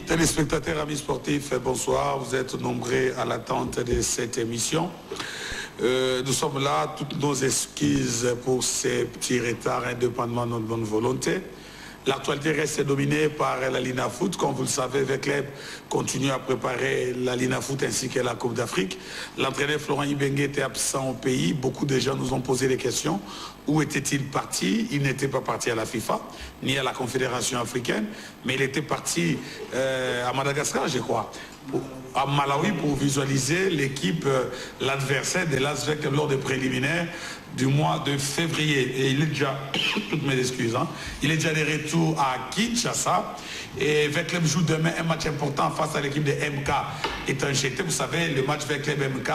Téléspectateurs, amis sportifs, bonsoir. Vous êtes nombreux à l'attente de cette émission. Nous sommes là, toutes nos excuses pour ces petits retards indépendamment de notre bonne volonté. L'actualité reste dominée par la Lina Foot. Comme vous le savez, le club continue à préparer la Lina Foot ainsi que la Coupe d'Afrique. L'entraîneur Florent Ibenge était absent au pays. Beaucoup de gens nous ont posé des questions. Où était-il parti? Il n'était pas parti à la FIFA, ni à la Confédération africaine, mais il était parti à Madagascar, je crois, à Malawi pour visualiser l'équipe, l'adversaire de l'ASVEC lors des préliminaires du mois de février. Et il est déjà, toutes mes excuses, hein, il est déjà de retour à Kinshasa. Et Vecleb joue demain un match important face à l'équipe de MK Étanchéité. Vous savez, le match Vecleb MK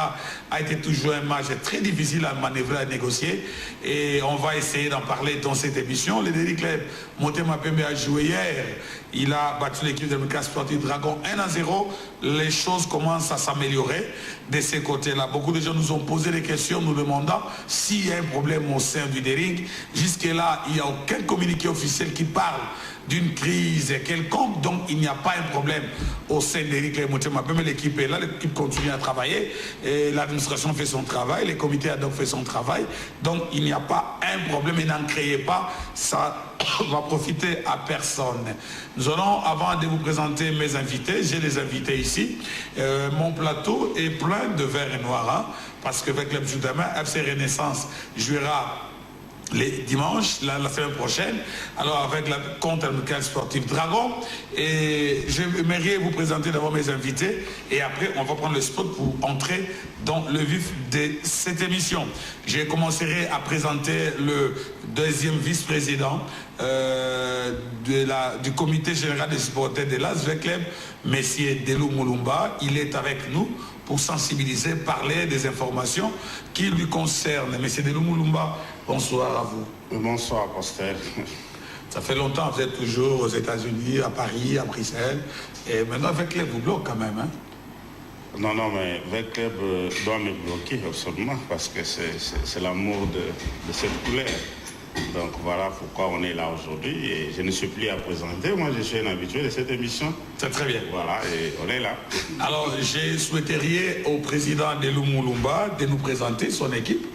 a été toujours un match très difficile à manœuvrer, à négocier. Et on va essayer d'en parler dans cette émission. Le Dédé Club Motema Pembe a joué hier. Il a battu l'équipe de MK Sportif Dragon 1-0. Les choses commencent à s'améliorer de ces côtés-là. Beaucoup de gens nous ont posé des questions nous demandant s'il y a un problème au sein du Dering. Jusque-là, il n'y a aucun communiqué officiel qui parle d'une crise quelconque, donc il n'y a pas un problème au sein de l'Éric Motema Pembe. L'équipe est là, l'équipe continue à travailler, l'administration fait son travail, les comités ad hoc font son travail, donc il n'y a pas un problème et n'en créez pas, ça va profiter à personne. Nous allons, avant de vous présenter mes invités, j'ai les invités ici, mon plateau est plein de vert et noir, hein, parce que avec le jour demain, FC Renaissance jouera les dimanches, la semaine prochaine, alors avec la contre amical sportif Dragon. Et j'aimerais vous présenter d'abord mes invités et après on va prendre le spot pour entrer dans le vif de cette émission. Je commencerai à présenter le deuxième vice-président du comité général des supporters de l'ASVEC Club, Messier Delou Moulumba. Il est avec nous pour sensibiliser, parler des informations qui lui concernent. Monsieur Delou Moulumba, bonsoir à vous. Bonsoir, Pasteur. Ça fait longtemps, vous êtes toujours aux États-Unis, à Paris, à Bruxelles. Et maintenant, Vecleb vous bloque quand même. Hein? Non, mais Vecleb doit me bloquer absolument parce que c'est l'amour de cette couleur. Donc voilà pourquoi on est là aujourd'hui et je ne suis plus à présenter. Moi, je suis un habitué de cette émission. C'est très bien. Voilà, et on est là. Alors, je souhaiterais au président Delou Moulumba de nous présenter son équipe.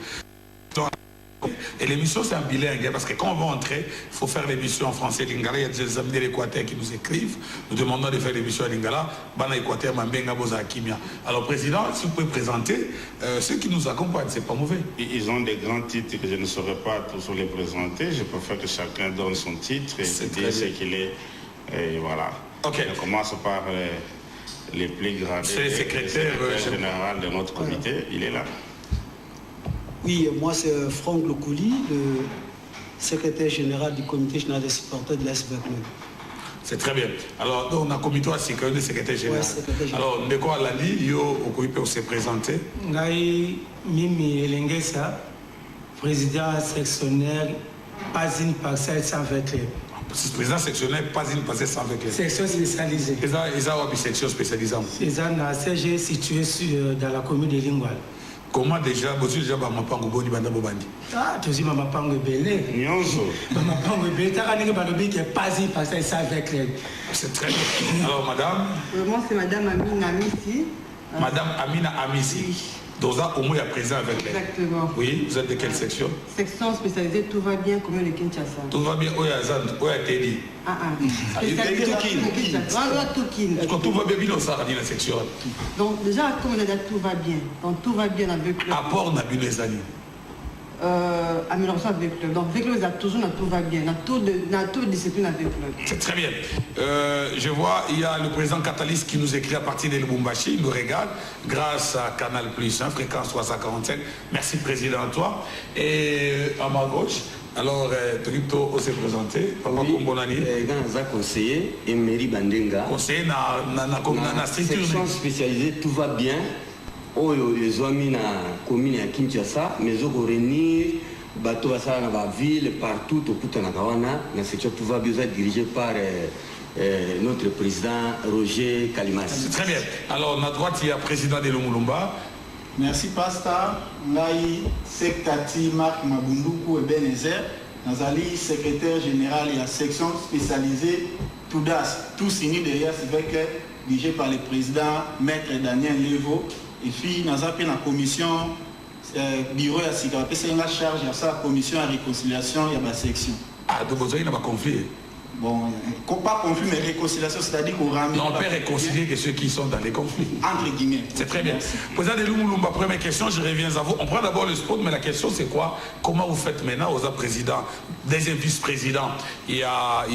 Et l'émission, c'est un bilingue, parce que quand on va entrer, il faut faire l'émission en français lingala. Il y a des amis de l'Équateur qui nous écrivent. Nous demandons de faire l'émission en lingala. Bana Équateur, Mambenga, Boza, Kimia. Alors, président, si vous pouvez présenter ceux qui nous accompagnent, c'est pas mauvais. Ils ont des grands titres que je ne saurais pas tous les présenter. Je préfère que chacun donne son titre et dire ce qu'il est. Et voilà. Okay. On commence par les plus gradés. C'est le secrétaire général de notre comité. Il est là. Oui, moi c'est Franck Lokouli, le secrétaire général du comité général des supporters de l'ASVEC Club. C'est très bien. Alors, on a comité à sécurité de secrétaire général. Ouais, secrétaire général. Alors, de quoi la ligne, yo, peut se présenter? Ngai Mimi Elengesa, président sectionnaire, pas une parcelle sans Vecleb. Président sectionnaire, pas une parcelle sans Vecleb. Section spécialisée. Ils ont une section spécialisée. C'est un CG situé dans la commune de Lingwal. Comment déjà, vous avez déjà Mapango Boni Banda Bobandi? Ah, tu dis Mapango Belé. Nyonso. Mapango Belé, tu as regardé Balobi qui est pas y passer ça avec les. C'est très bien. Alors, madame? Moi, c'est madame Amina Amissi. Madame Amina Amissi. Dosa, au moins, il y a présent avec elle. Exactement. Oui, vous êtes de quelle section? Section spécialisée, tout va bien, commune de Kinshasa. Tout va bien, où est Teddy? Spécialisée tout va bien, il ça dit la section. Donc, déjà, comme on a dit, tout va bien. Donc, tout va bien avec le. Apport n'a plus les années. Amélioration avec le. Donc, avec le, toujours, tout va bien. Tout de discipline avec le. C'est très bien. Je vois, il y a le président Catalyst qui nous écrit à partir de Lubumbashi. Il nous regarde grâce à Canal+, hein, fréquence 345. Merci, président, à toi. Et à ma gauche, alors, Trito s'est présenté. Papa Kombonani. Conseiller, Emery Bandenga. Conseiller na structure. Section spécialisée, tout va bien. Les hommes na commune à Kinshasa, mais au réunir, bateau à ça dans la ville, partout, au Kutanakawana, la section tout va bien dirigée par notre président Roger Kalimas. C'est très bien. Alors, à droite, il y a le président de Lumulumba. Merci, Pasteur. Ngai Sektati Marc Mabunduku Ebenezer. Nazali, secrétaire général de la section spécialisée Toudas, tout signé derrière, c'est vrai que dirigé par le président Maître Daniel Levo. Et puis, nous avons la commission, bureau à Sikapé, c'est une charge, il y a la commission à réconciliation, il y a la section. Ah, donc vous avez un conflit. Bon, pas conflit, mais réconciliation, c'est-à-dire qu'on ramène. Non, on peut réconcilier que ceux qui sont dans les conflits. Entre guillemets. C'est très bien. Président de Lumulumba, première question, je reviens à vous. On prend d'abord le sport, mais la question c'est quoi? Comment vous faites maintenant aux présidents, deuxième vice-président, il y a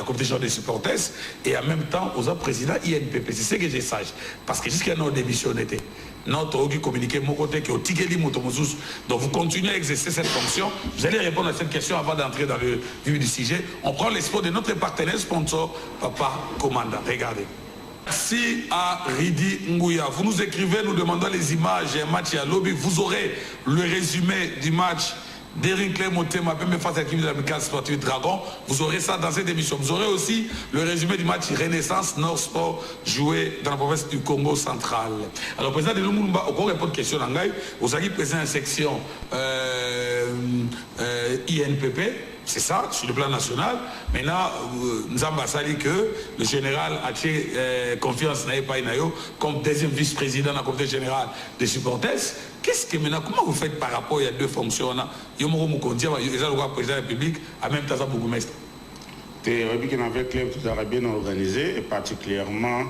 comité général des supporters, et en même temps aux présidents INPP. C'est ce que je sache. Parce que jusqu'à notre démission, on était. Notre qui communiqué mon côté qui au Tigeli Motomozous. Donc vous continuez à exercer cette fonction. Vous allez répondre à cette question avant d'entrer dans le vif du sujet. On prend l'espoir de notre partenaire sponsor, Papa Commanda. Regardez. Merci à Ridi Ngouya. Vous nous écrivez, nous demandons les images et un match à lobby. Vous aurez le résumé du match d'Eric Clermonté, même face à l'équipe de l'Amicale Sportive Dragon. Vous aurez ça dans cette émission. Vous aurez aussi le résumé du match Renaissance Nord Sport joué dans la province du Congo central. Alors, président de Lumumba, encore une question en Gaï. Vous avez président en section INPP. C'est ça, sur le plan national. Maintenant, nous avons dit que le général a confiance comme deuxième vice-président dans le comité général des supporters. Qu'est-ce que maintenant, comment vous faites par rapport à deux fonctions? Il y a le président de la République, en même temps, bourgmestre. La République est bien organisé, et particulièrement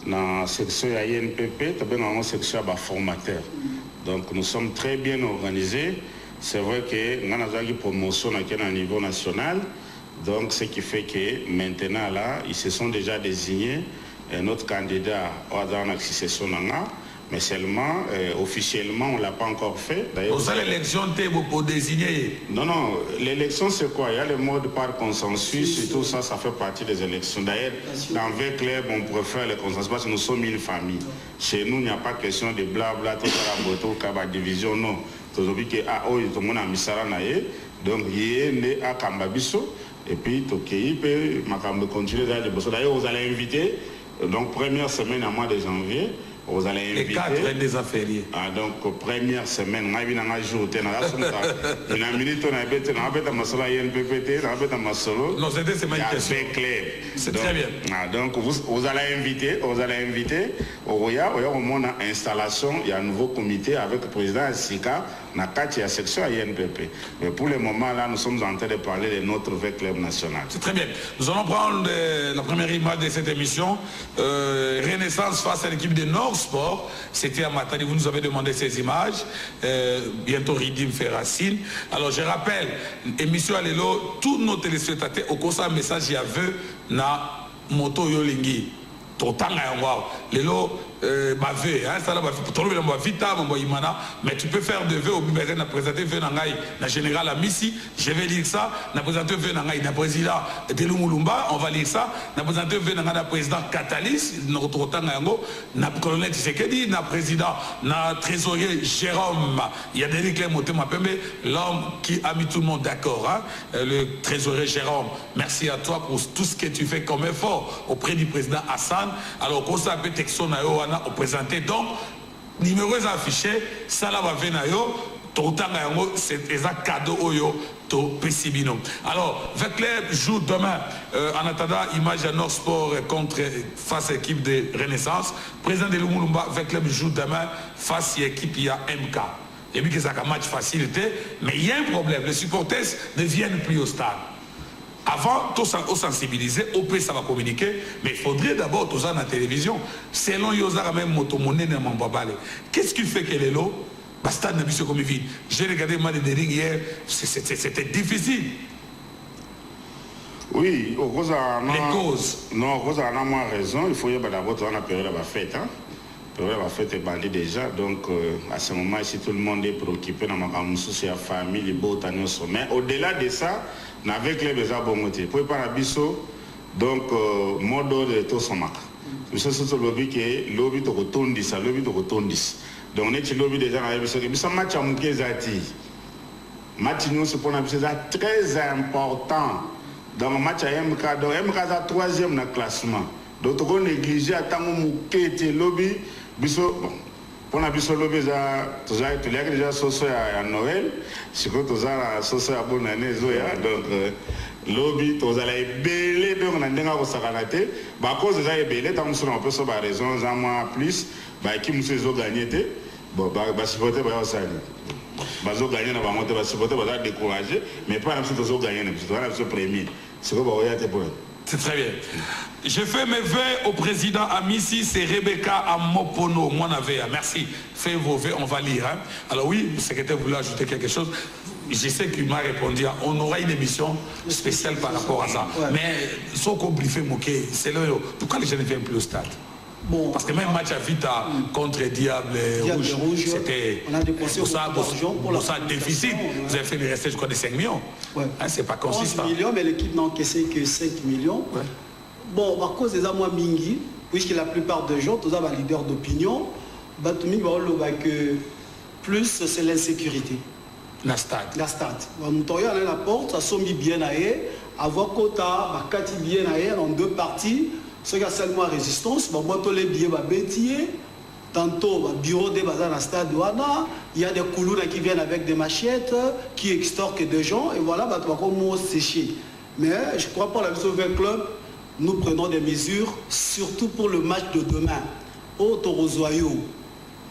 dans la section INPP, dans la section formateur. Donc nous sommes très bien organisés. C'est vrai que nous avons une promotion à niveau national, donc ce qui fait que maintenant là, ils se sont déjà désignés notre candidat dans la succession, mais seulement officiellement on ne l'a pas encore fait. Vous avez l'élection pour désigner? Non, l'élection c'est quoi? Il y a le mode par consensus et tout ça, ça fait partie des élections. D'ailleurs, dans le club, on préfère le consensus parce que nous sommes une famille. Chez nous, il n'y a pas question de blabla, de division, non. Donc il est à Kambabiso et puis Tokei peut continuer d'ailleurs. D'ailleurs, vous allez inviter, donc première semaine à mois de janvier, vous allez inviter. Les 4 des affaires. Ah, donc première semaine, on a un jour, on a une minute, on a un masolo INPPT, on a un masolo. Non, c'était ma question. C'est clair. C'est très bien. Donc vous allez inviter, il y a une installation, il y a un nouveau comité avec le président Sika, dans la section INPP. Mais pour le moment, là, nous sommes en train de parler de notre club national. C'est très bien. Nous allons prendre la première image de cette émission. Renaissance face à l'équipe de Nord Sport. C'était à Matadi. Vous nous avez demandé ces images. Bientôt Ridim Ferracine. Alors je rappelle, émission à l'élo, tous nos téléspectateurs, au cours d'un message, il y avait na moto yolingi. Mais tu peux faire de vœux au Bibéré, na présenter vœux na général Amissi, je vais lire ça, na présenter vœux na président de Lumulumba, on va lire ça, na présenter vœux na président Catalis, na colonel Tshisekedi, na président, na trésorier Jérôme, il y a des Clermonté Mapembe, l'homme qui a mis tout le monde d'accord, hein? Le trésorier Jérôme, merci à toi pour tout ce que tu fais comme effort auprès du président Hassan. Alors, qu'on s'appelle Texon Nayo, on présentait donc, numéros affichés, ça là va venir, c'est un cadeau to Pessibino. Alors, Veclair joue demain, en attendant, image à Nord Sport face à l'équipe de Renaissance. Président de Lumulumba, Veclair joue demain face à l'équipe, il y a MK. Et puis que ça a un match facilité, mais il y a un problème, les supporters ne viennent plus au stade. Avant, tout ça, sensibiliser, au pays ça va communiquer, mais il faudrait d'abord tout ça dans la télévision. Selon Yozara même Motomone n'a pas. Qu'est-ce qui fait que les lots, Bastard n'a vu comme vide. J'ai regardé le match de Dering hier, c'était difficile. Oui, au cause les causes. Non, au cause a moins raison, il faut y avoir d'abord la période de la fête. La fête est bandée déjà, donc à ce moment, si tout le monde est préoccupé dans ma souci à famille, les beaux tanniers au sommet. Au-delà de ça, avec les besoins bon motif. Pour pas la biso, donc mode de tout son marque. C'est ce lobby qui est lobby de retourne 10, lobby de retourne 10. Donc on est lobby déjà dans la biso. Et puis ça match à Moukezati. Match nous c'est pour la biso très important. Dans le match à MK, donc MK est troisième dans le classement. Donc on néglige à tant Mouketi lobby biso. Pour la biso lobby tu as déjà sauce à Noël, c'est que tu as sauce à bonne année, donc Lobby, tu as belé donc on a déjà au Sakanate. Bah cause déjà belé, tant que on peut se faire raison, en moins plus, bah qui nous faisons gagner té, bon bah supporter bah ça. Bah zo gagner na bah monter bah supporter bah décourager, mais pas nous faisons gagner, nous faisons premier. C'est quoi bah ouais t'es pour. C'est très bien. Je fais mes vœux au président Amissi, c'est Rebecca Amopono, mon aveu. Merci. Faites vos vœux, on va lire. Hein. Alors oui, le secrétaire voulait ajouter quelque chose. Je sais qu'il m'a répondu, on aura une émission spéciale par rapport à ça. Ouais. Mais ce qu'on fait moquer, c'est là, pourquoi les gens ne viennent plus au stade? Bon, parce que même match à Vita contre Diable Rouge, c'était pour ça déficit. Vous avez fait le reste, je crois, de 5 millions. Ouais. Hein, c'est pas consistant. 11 millions, mais l'équipe n'a encaissé que 5 millions. Ouais. Bon, par cause des amours Mingi, puisque la plupart des gens, tous les leaders d'opinion, que plus c'est l'insécurité. La stade. La stade. Moutoria à la porte, ça sommi bien ailleurs, avoir quota, Kati bien ailleurs, en deux parties. Ce qui a seulement résistance, moi, tous les billets, tantôt, bureau de bazar à stade, il y a des coulous qui viennent avec des machettes, qui extorquent des gens, et voilà, tu vas comme sécher. Mais je crois pas la vision avec le club, nous prenons des mesures, surtout pour le match de demain. Au Torozoyo,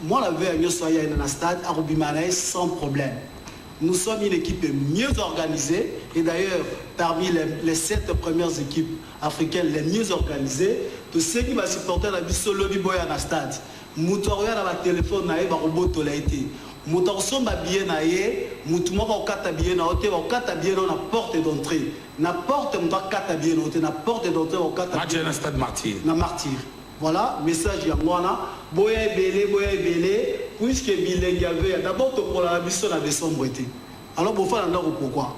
moi, la veille, nous soyons dans le stade, à Rubimanaï, sans problème. Nous sommes une équipe mieux organisée et d'ailleurs parmi les 7 premières équipes africaines les mieux organisées, tout ce qui va supporter la vie sur le biboya dans le stade. Moutoria dans le téléphone, il va robot de été. Moutoria va bien naïe, Moutouma va au katabier na hôtel, au katabier dans la porte d'entrée. Na porte moutoua katabier na hôtel, na porte d'entrée au katabier. Match dans le stade Martyr. Na Martyr. Voilà, message à moi, boya belé, puisque Bilengi avait d'abord pour la mission en décembre été. Alors pourquoi?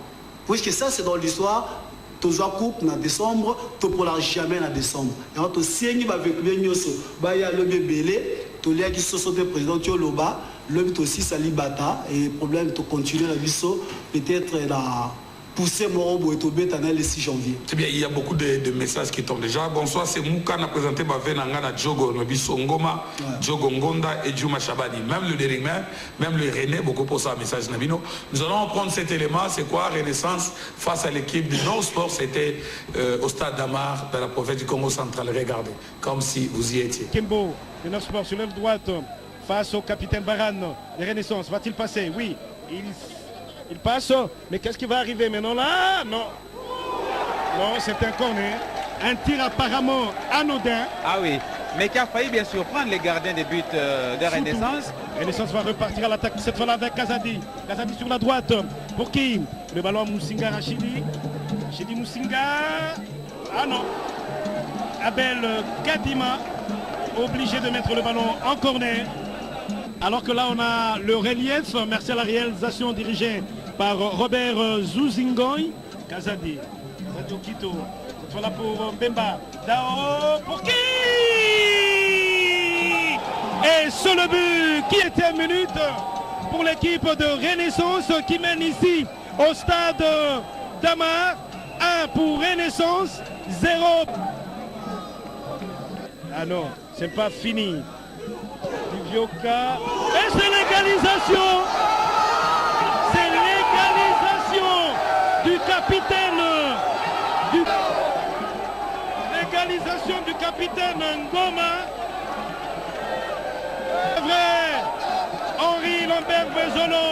Puisque ça c'est dans l'histoire, toujours coupe en décembre, tu pour la jamais en décembre. Et alors tu sais qui va avec bien nyoso, bah il y a le belé, tu l'as qui se sont des présidents tu loba, le but aussi ça libata et problème tu continuer la mission peut-être la pousser mon robot et tout le 6 janvier. C'est bien, il y a beaucoup de messages qui tombent déjà. Bonsoir, c'est Mouka qui a présenté ma Venangana Djogo, Nobiso Ngoma, Djogo Ngonda et Djouma Chabani. Même le Dérigmen, même le René, beaucoup pour ça, message Nabino. Nous allons prendre cet élément, c'est quoi? Renaissance face à l'équipe du Nord Sport, c'était au stade d'Amar, dans la province du Congo central. Regardez, comme si vous y étiez. Kimbo, le Nord Sport sur l'aile droite, face au capitaine Barane. Les Renaissance, va-t-il passer? Oui, il passe, mais qu'est-ce qui va arriver maintenant là? Non. Non, c'est un corner. Un tir apparemment anodin. Ah oui, mais qui a failli bien surprendre les gardiens des buts de Renaissance. Renaissance va repartir à l'attaque cette fois-là avec Kazadi. Kazadi sur la droite. Pour qui? Le ballon à Moussinga Rachidi. Rachidi Moussinga. Ah non. Abel Kadima obligé de mettre le ballon en corner. Alors que là on a le relief, merci à la réalisation dirigée par Robert Zouzingoy. Kazadi, Kazadi Okito, voilà pour Bemba, Dao pour qui? Et sur le but qui était à minute pour l'équipe de Renaissance qui mène ici au stade d'Amar. 1 pour Renaissance, 0. Ah non, c'est pas fini. Divioka. Et c'est l'égalisation. C'est l'égalisation du capitaine. L'égalisation du capitaine Ngoma. Vrai. Henri Lambert Bezolo.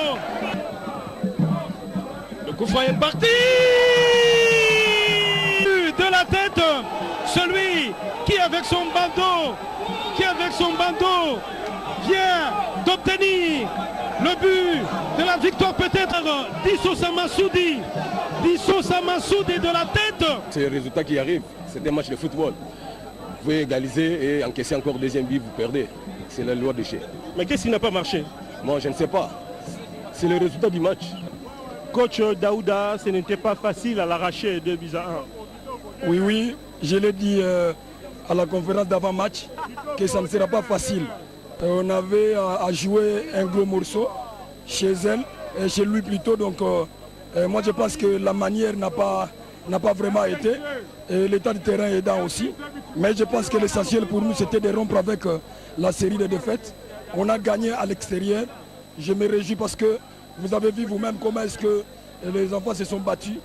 Le coup franc est parti. De la tête, celui qui avec son bandeau vient d'obtenir le but de la victoire peut-être. Dissosa Massoudi de la tête. C'est le résultat qui arrive, c'est un match de football. Vous pouvez égaliser et encaisser encore deuxième but, vous perdez. C'est la loi des jeux. Mais qu'est-ce qui n'a pas marché? Moi je ne sais pas. C'est le résultat du match. Coach Daouda, ce n'était pas facile à l'arracher 2-1. Oui, je l'ai dit à la conférence d'avant-match que ça ne sera pas facile. On avait à jouer un gros morceau chez elle, et chez lui plutôt. Donc moi je pense que la manière n'a pas vraiment été. Et l'état du terrain aidant aussi. Mais je pense que l'essentiel pour nous c'était de rompre avec la série de défaites. On a gagné à l'extérieur. Je me réjouis parce que vous avez vu vous-même comment est-ce que les enfants se sont battus.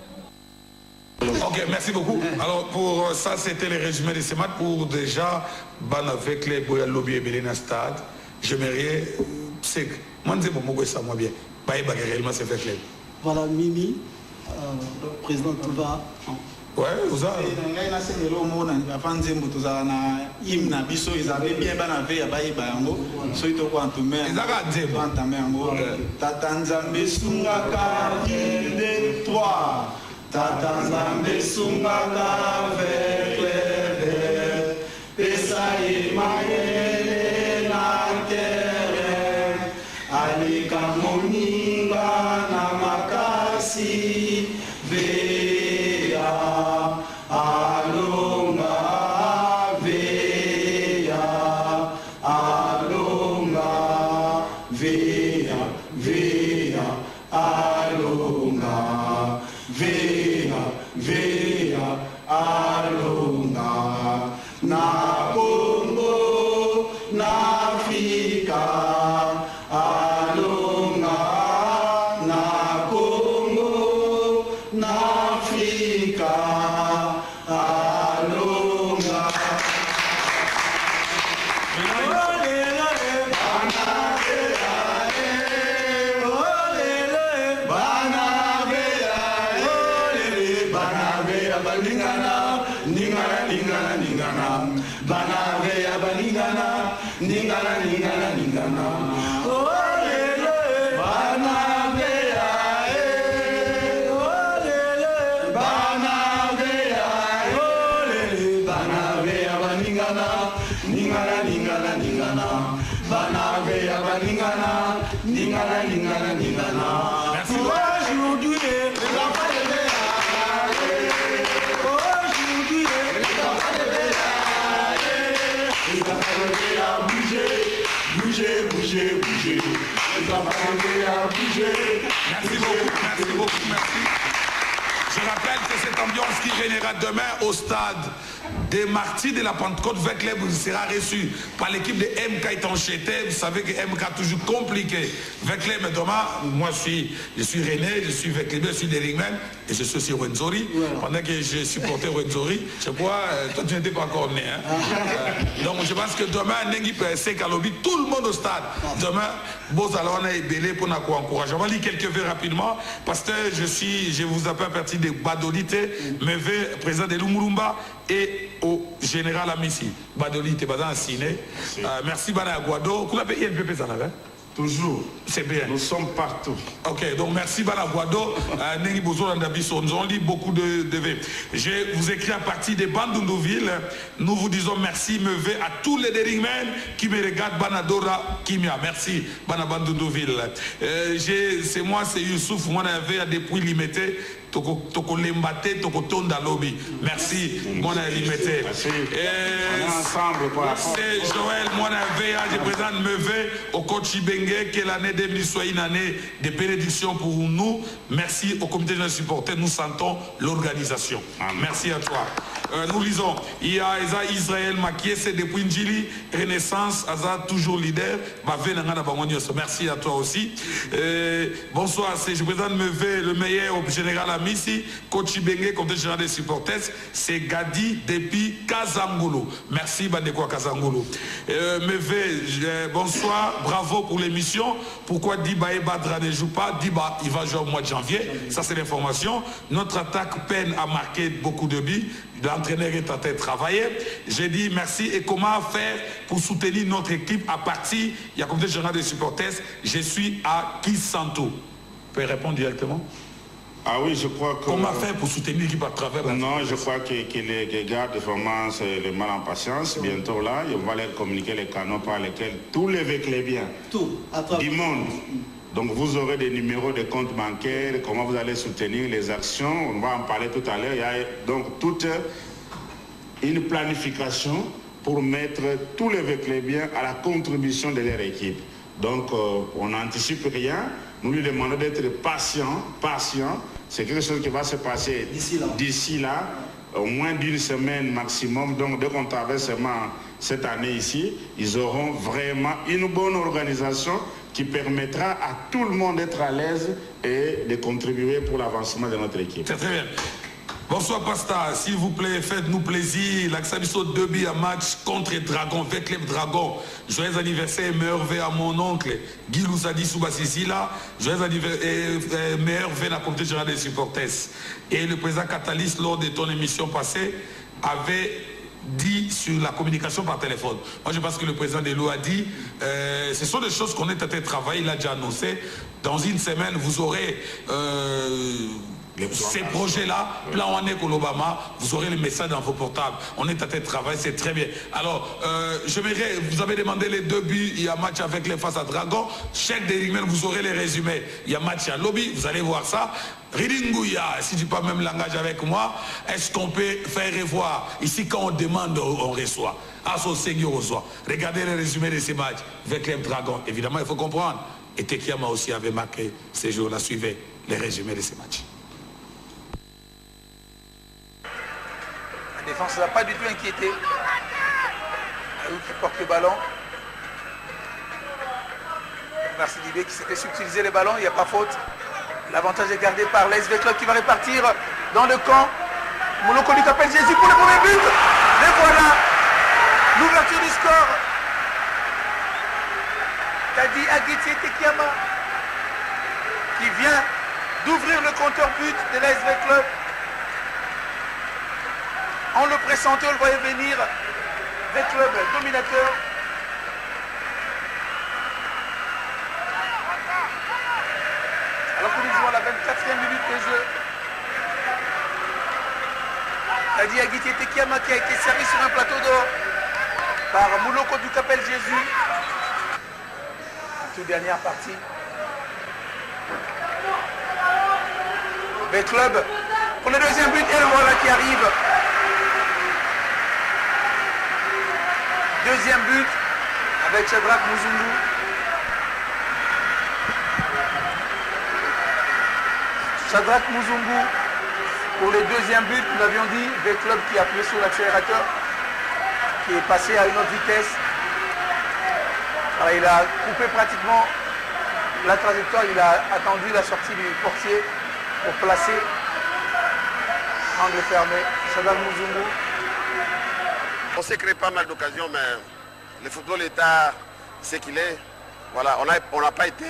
Ok, merci beaucoup. Alors pour ça, c'était le résumé de ce match. Pour déjà, ban avec les boya lobby et Belena Stade, j'aimerais, c'est que, moi je dis ça moi bien. Baï bagarre réellement c'est fait clair. Voilà, Mimi, président Touva. Ouais, vous avez. Tatanzambe sungaka veklebe pesa imayele na tere alika moninga na makasi veya alonga veya alonga veya veya alonga veya alonga na Congo na Afrika alonga na Congo na Afrika alonga Banaveya balingana, ningana, ningana, ningana. Olele, banaveya, olele, banaveya, olele, banaveya balingana, ningana, ningana, ningana. Banaveya balingana, ningana, ningana, ningana. Merci. Aujourd'hui, les enfants de Béa, aujourd'hui, les enfants de Béa. Bouger, bouger, bouger. Merci beaucoup, merci. Je rappelle que cette ambiance qui régnera demain au stade des Martyrs de la Pentecôte Vecleb sera reçue par l'équipe de MK Etancheté. Vous savez que MK toujours compliqué. Vecleb, mais demain, moi je suis René, je suis Vecleb, je suis Derigman et je suis aussi Rwenzori. Voilà. Pendant que je supportais Rwenzori, je crois, toi tu n'étais pas encore né. Hein? Donc je pense que demain, Nengi PSC Kalobi, tout le monde au stade. Demain, Bozalona est belé pour nous encourager. On va lire quelques vœux rapidement parce que je vous appelle à partir de Badolité, mes vœux, président de Lumurumba et au général Amissi. Badolité, Badan Siné. Merci Bana Aguado. Vous l'avez INPP, ça l'avait? Toujours. C'est bien. Nous sommes partout. Ok, donc merci Bana Aguado. Nengi Bozo Landabiso. Nous avons lu beaucoup de vœux. Je vous écris à partir de Bandundouville. Nous vous disons merci, me vœux à tous les Deringmen qui me regardent. Banadora Kimia. Merci Bana Bandundouville. C'est moi, c'est Youssouf. Moi, on avait des prix limités. Toko lembate, toko tonda lobby. Merci, mon limité. On est ensemble. C'est Joël, mon AVA, je présente Meve au coach Ibenge, que l'année 2000 soit une année de bénédiction pour nous. Merci au comité de supporters, nous sentons l'organisation. Merci à toi. Nous lisons, il y a Israël Makié, c'est depuis Njili, Renaissance, Aza toujours leader. Merci à toi aussi. Bonsoir, je présente Meve, le meilleur au général Amissi, coach Ibenge, comité général des supporters, c'est Gadi depuis Kazangolo. Merci Bandeko Kazangolo. Meve, bonsoir, bravo pour l'émission. Pourquoi Diba et Badra ne joue pas? Diba, il va jouer au mois de janvier. Ça, c'est l'information. Notre attaque peine à marquer beaucoup de buts. L'entraîneur est en train de travailler. J'ai dit merci. Et comment faire pour soutenir notre équipe à partir, il y a comité général des supporters, je suis à Kisanto. Vous pouvez répondre directement? Ah oui, je crois que... Comment faire pour soutenir l'équipe à travers la... Non, je crois que les gardes vraiment le mal en patience. Bientôt là, on va leur communiquer les canaux par lesquels tous les Veclébiens du monde. Donc vous aurez des numéros de comptes bancaires, comment vous allez soutenir les actions. On va en parler tout à l'heure. Il y a donc toute une planification pour mettre tous les Veclébiens à la contribution de leur équipe. Donc on n'anticipe rien. Nous lui demandons d'être patient. C'est quelque chose qui va se passer d'ici là, au moins d'une semaine maximum. Donc dès qu'on traverse cette année ici, ils auront vraiment une bonne organisation qui permettra à tout le monde d'être à l'aise et de contribuer pour l'avancement de notre équipe. C'est très bien. Bonsoir Pasta, s'il vous plaît, faites-nous plaisir. L'Axabiso 2 buts à match contre Dragon, Vecleb Dragon. Joyeux anniversaire et meilleur vœu à mon oncle Guy Lousadi Soubasisila. Joyeux anniversaire et meilleur vœu à la communauté générale des supporters. Et le président Catalyst, lors de ton émission passée, avait dit sur la communication par téléphone. Moi je pense que le président Delo a dit, ce sont des choses qu'on est en train de travailler, il a déjà annoncé. Dans une semaine, vous aurez ces projets-là, plan Wanek ou l'Obama, vous aurez les messages dans vos portables. On est en train de travailler, c'est très bien. Alors, j'aimerais, vous avez demandé les 2 buts, il y a match avec les face à Dragon. Chaque des emails, vous aurez les résumés. Il y a match à Lobby, vous allez voir ça. Ridingouya, si tu parles même langage avec moi, est-ce qu'on peut faire revoir? Ici, quand on demande, on reçoit. À son Seigneur reçoit. Regardez les résumés de ces matchs avec les Dragons. Évidemment, il faut comprendre. Et Tekiama aussi avait marqué ces jours-là, suivez les résumés de ces matchs. La défense n'a pas du tout inquiété. Aoud qui porte le ballon. Merci Dibé qui s'était subtilisé les ballons, il n'y a pas faute. L'avantage est gardé par l'ASV Club qui va répartir dans le camp. Mouloko du Capel Jésus pour le premier but. Et voilà l'ouverture du score. Kadi Aguitié Tekiama qui vient d'ouvrir le compteur but de l'ASV Club. On le pressentait, on le voyait venir. Le club dominateur. Alors que nous jouons à la 24e minute de jeu. Kadi Aguitié Tekiama qui a été servi sur un plateau d'or par Mouloko du Capel Jésus. Toute dernière partie. Le club pour le deuxième but et le voilà qui arrive. Deuxième but avec Shadrach Muzungu. Shadrach Muzungu pour le deuxième but, nous l'avions dit, le club qui a appuyé sur l'accélérateur, qui est passé à une autre vitesse. Alors, il a coupé pratiquement la trajectoire, il a attendu la sortie du portier pour placer angle fermé. Shadrach Muzungu. On s'est créé pas mal d'occasions, mais le football est ce qu'il est. Voilà, on n'a pas été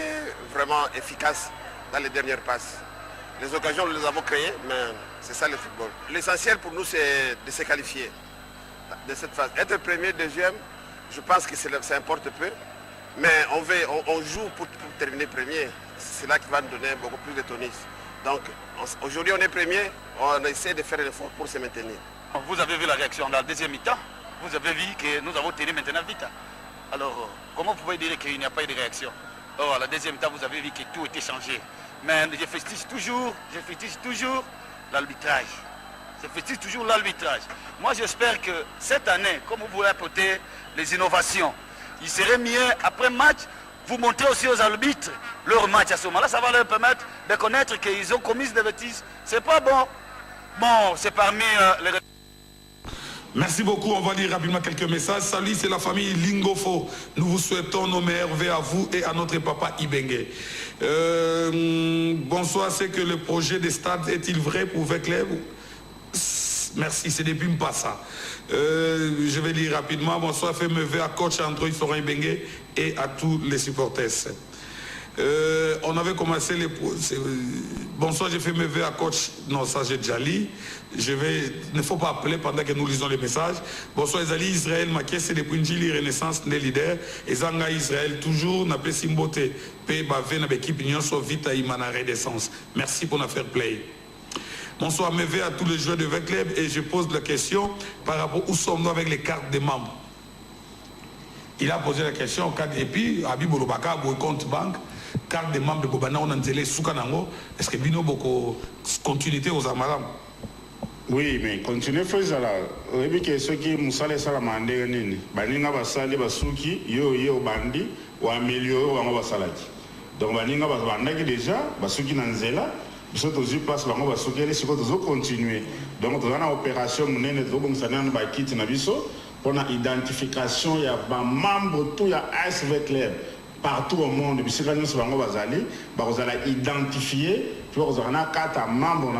vraiment efficace dans les dernières passes. Les occasions, nous les avons créées, mais c'est ça le football. L'essentiel pour nous, c'est de se qualifier de cette phase. Être premier, deuxième, je pense que ça importe peu. Mais on joue pour terminer premier. C'est là qui va nous donner beaucoup plus de tonus. Donc, aujourd'hui, on est premier, on essaie de faire un effort pour se maintenir. Vous avez vu la réaction dans la deuxième mi-temps. Vous avez vu que nous avons tenu maintenant vite. Alors, comment vous pouvez dire qu'il n'y a pas eu de réaction? Or, à la deuxième mi-temps, vous avez vu que tout était changé. Mais je félicite toujours l'arbitrage. Je félicite toujours l'arbitrage. Moi, j'espère que cette année, comme vous voulez apporter les innovations, il serait mieux, après match, vous montrez aussi aux arbitres leur match à ce moment-là. Ça va leur permettre de connaître qu'ils ont commis des bêtises. C'est pas bon. Bon, c'est parmi les... Merci beaucoup, on va lire rapidement quelques messages. Salut, c'est la famille Lingofo. Nous vous souhaitons nos meilleurs vœux à vous et à notre papa Ibengue. Bonsoir, c'est que le projet des stades est-il vrai pour Vecleb? Merci, c'est depuis Mpassa. Je vais lire rapidement. Bonsoir, fais mes vœux à coach André Florent Ibengue et à tous les supporters. On avait commencé les... Bonsoir, j'ai fait mes vœux à coach... Non, ça j'ai déjà lu. Il ne faut pas appeler pendant que nous lisons les messages. Bonsoir, Ezali Israël, ma caisse c'est depuis Njili Renaissance, les leaders. Ezanga Israël, toujours, n'a pas Simbote. Paix, Bavé, n'a pas équipe, Nyonso, Vita, Imana, Renaissance. Merci pour nous faire play. Bonsoir, mes vœux à tous les joueurs de Vecleb et je pose la question par rapport où sommes-nous avec les cartes des membres. Il a posé la question, et puis, Habib Olobaka, compte banque. Carte des membres de Bobana, on a dit Soukanango. Est-ce que Bino Boko continuité aux Amaram? Oui, mais continuez faisant là. Et puis ceux qui Moussale Salamande, Baninga Basali Basuki, yo Bandi, ou Amelio, ou Basalaki. Donc Baninga Basandaki déjà, Basuki Nanzela, nous aussi place Bango Basuki, et c'est toujours continuer. Donc dans une opération, nous avons comme ça, nous avons quitté Nabiso, pour l'identification, il y a des membres, tout, il y a ASV Club. Partout au monde, depuis que nous sommes identifiés on a 4 membres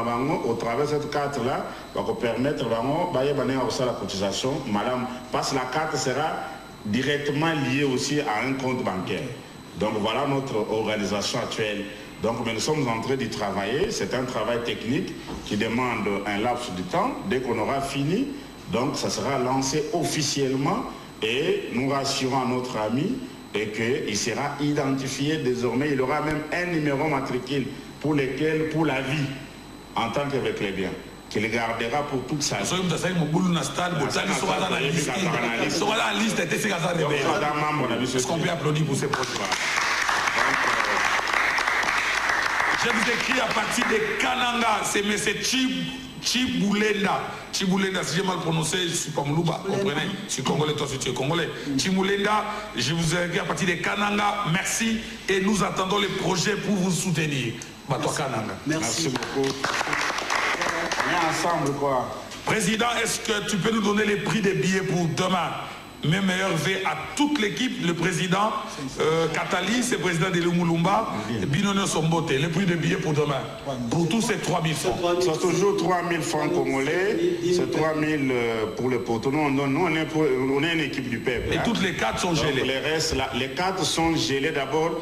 au travers de cette carte-là, va permettre la cotisation, madame, parce que la carte sera directement liée aussi à un compte bancaire. Donc voilà notre organisation actuelle. Donc nous sommes en train d'y travailler, c'est un travail technique qui demande un laps de temps. Dès qu'on aura fini, donc ça sera lancé officiellement et nous rassurons notre ami et qu'il sera identifié désormais. Il aura même un numéro matricule pour lequel, pour la vie, en tant qu'avec les biens, qu'il gardera pour toute sa vie. Est-ce qu'on peut applaudir pour ces projets? Je vous écris à partir de Kananga, c'est M. Chibulenda. Chibulenda, si j'ai mal prononcé, je ne suis pas Moulouba, comprenez? Je suis congolais, toi si tu es congolais. Chibulenda, je vous écris à partir de Kananga, merci et nous attendons les projets pour vous soutenir. Merci, Kananga. Merci beaucoup. On est ensemble, quoi. Président, est-ce que tu peux nous donner les prix des billets pour demain? Mes meilleurs vœux à toute l'équipe, le président Katali, c'est le président de l'Umulumba, Binono Sombote, le prix de billets pour demain. Pour tous ces 3 000 francs. C'est toujours 3 000 francs congolais, c'est 3 000 pour le poteau. Nous, on est une équipe du peuple. Et toutes les cartes sont gelées. Les restes, les cartes sont gelées d'abord.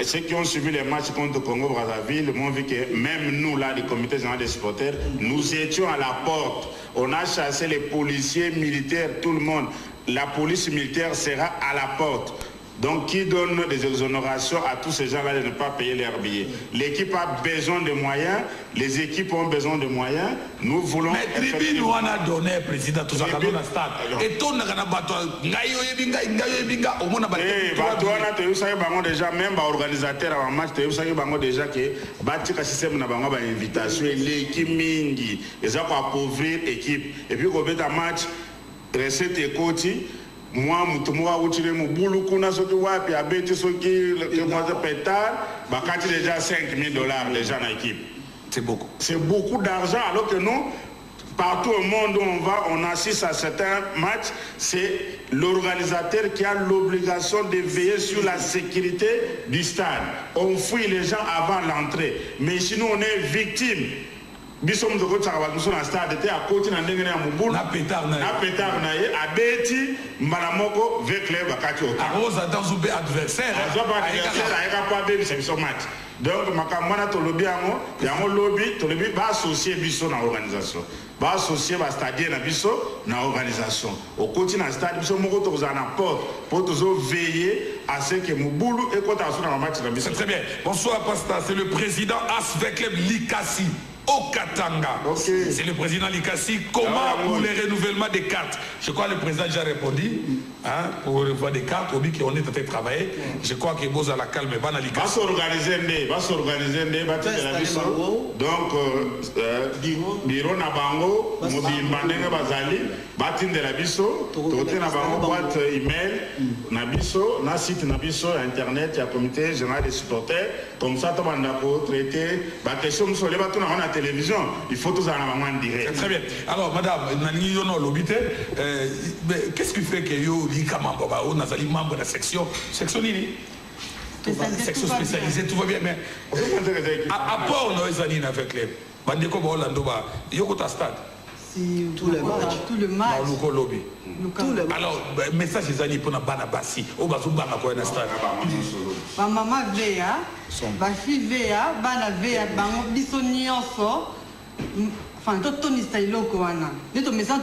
Ceux qui ont suivi les matchs contre Congo-Brazzaville m'ont vu que même nous, là, du comité général des supporters, nous étions à la porte. On a chassé les policiers, militaires, tout le monde. La police militaire sera à la porte. Donc, qui donne des exonérations à tous ces gens-là de ne pas payer leurs billets? L'équipe a besoin de moyens, les équipes ont besoin de moyens. Nous voulons... Mais tribune, nous on a donné, président, tout ça, quand on a stade. Et tout le monde déjà, même organisateur avant match, déjà que le système n'a pas d'invitation, l'équipe mingi, ils ont appauvrir l'équipe. Et puis, quand on a un match, recette et côté, moi, je suis déjà 5 000 $ déjà dans l'équipe. C'est beaucoup. C'est beaucoup d'argent alors que nous, partout au monde où on va, on assiste à certains matchs, c'est l'organisateur qui a l'obligation de veiller sur la sécurité du stade. On fouille les gens avant l'entrée. Mais sinon, on est victime. Bisom de côté na stade était à côté na ndenge na mubulu na pétard na ye abeti malamoko avec club bakati ota arose dans un adversaire ayeka pas be biso match donc makamwana to lobby yango lobby to lobby ba associer biso na organisation ba associer ba stade na biso na organisation au côté na stade biso moko to za na porte pour toujours veiller à ce que mubulu et quand on na match na biso. C'est très bien. Bonsoir pasteur, c'est le président Asvec Club Likasi au Katanga. Okay. C'est le président Likasi. Comment pour les renouvellements des cartes? Je crois que le président a déjà répondu hein, pour revoir des cartes. On dit qu'on est en train de travailler. Je crois que Boza la calme. Va s'organiser, donc bureau na bango, mobile bazali, batin de la biso, côté na bango boîte email, na biso, na site na biso internet, il y a comité général des supporters. Comme ça, on va traiter. La question sur les bateaux dans la télévision, il faut tous en avoir en direct. Très bien. Alors, madame, qu'est-ce qui fait que vous, les membres de la section Nini section spécialisée, tout va bien, mais à part nous avec les Bandeko Orlando, Yoko stade. Tout le match. Tout le match. Alors, message des années pour la Banabassi, au Bazouba, à un stade. Ma maman Véa, ma fille Véa, Bana Véa, Bango, Bissonioso, enfin, tout le style, Koana. Nous sommes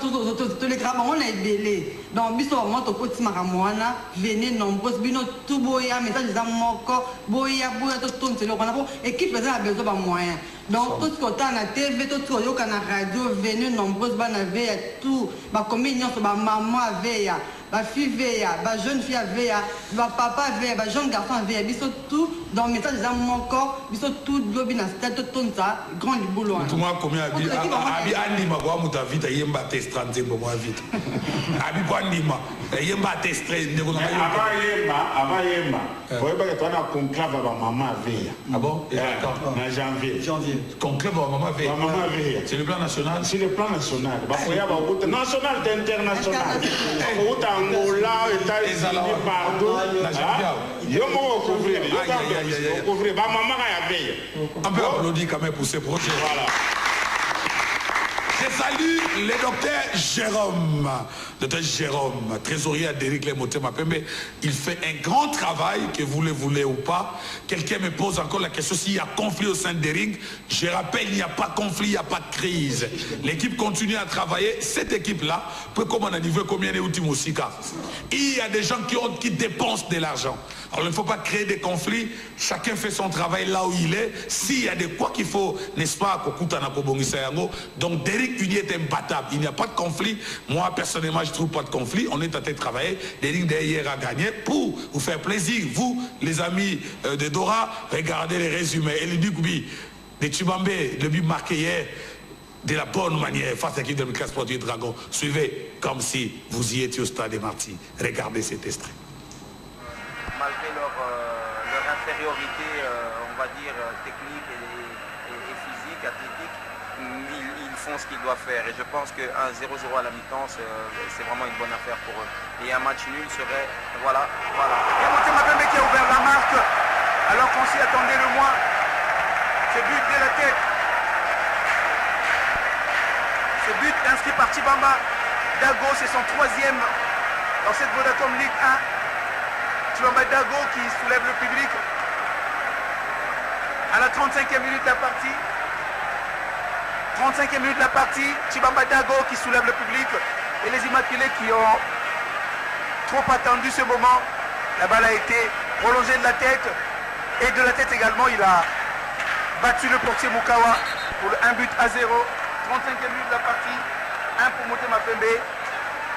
tous les grands, on est belé. Donc, Bisso, moi, tu peux te maramoana, venez nombreux, Bino, tout boya, message des amoko, boya, boya, tout le monde, équipe, a besoin de moyens. Donc, tout ce qu'on a à la TV, tout ce qu'on a à la radio, venez nombreuses, Banavea, tout, ma communion, ma maman Véa. Ma fille Véa, ma jeune fille Véa, ma papa Véa, ma jeune garçon Véa, ils sont tout dans le message de mon corps, ils sont tous lobby dans cette tête, tout ça, grand boulot. Tout le monde, combien Abi Andi, ma voix, m'a vite, il y a un test 30 pour moi vite. Abi Andi, il y a un test 30 pour moi vite. Avant Yemba, vous voyez que tu as un conclave à maman Véa. Ah bon? En janvier. Conclave à maman Véa. C'est le plan national? C'est le plan national. National, international. Angola, États-Unis, partout. Yo m'ont couvrir. Maman a veillé. On peut applaudir quand même pour ces projets. Voilà. Je salue le docteur Jérôme, trésorier à Derrick Lemotema Pembe. Il fait un grand travail, que vous le voulez ou pas. Quelqu'un me pose encore la question s'il y a conflit au sein de Derrick. Je rappelle, il n'y a pas de conflit, il n'y a pas de crise. L'équipe continue à travailler. Cette équipe-là peut comme on a niveau combien d'ultimes Sika. Il y a des gens qui dépensent de l'argent. Alors il ne faut pas créer des conflits. Chacun fait son travail là où il est. S'il y a de quoi qu'il faut, n'est-ce pas, donc Derrick Uni est imbattable. Il n'y a pas de conflit. Moi, personnellement, je ne trouve pas de conflit. On est en train de travailler. Derrick derrière a gagné pour vous faire plaisir. Vous, les amis de Dora, regardez les résumés. Et le Dukubi de Tubambe, le but marqué hier, de la bonne manière face à l'équipe de Mika Sportif Dragon. Suivez comme si vous y étiez au stade des Martyrs. Regardez cet extrait. Malgré leur infériorité, on va dire, technique et physique, athlétique, ils font ce qu'ils doivent faire. Et je pense qu'un 0-0 à la mi-temps, c'est vraiment une bonne affaire pour eux. Et un match nul serait... Voilà. Et Motema Pembe qui a ouvert la marque, alors qu'on s'y attendait le moins. Ce but de la tête. Ce but inscrit par Tibamba Dago, c'est son 3e dans cette Vodacom Ligue 1. Tibamba Dago qui soulève le public à la 35e minute de la partie. 35e minute de la partie, Tibamba Dago qui soulève le public et les Immaculés qui ont trop attendu ce moment. La balle a été prolongée de la tête et de la tête également. Il a battu le portier Mukawa pour le 1 but à 0. 35e minute de la partie, 1 pour Motema Pembe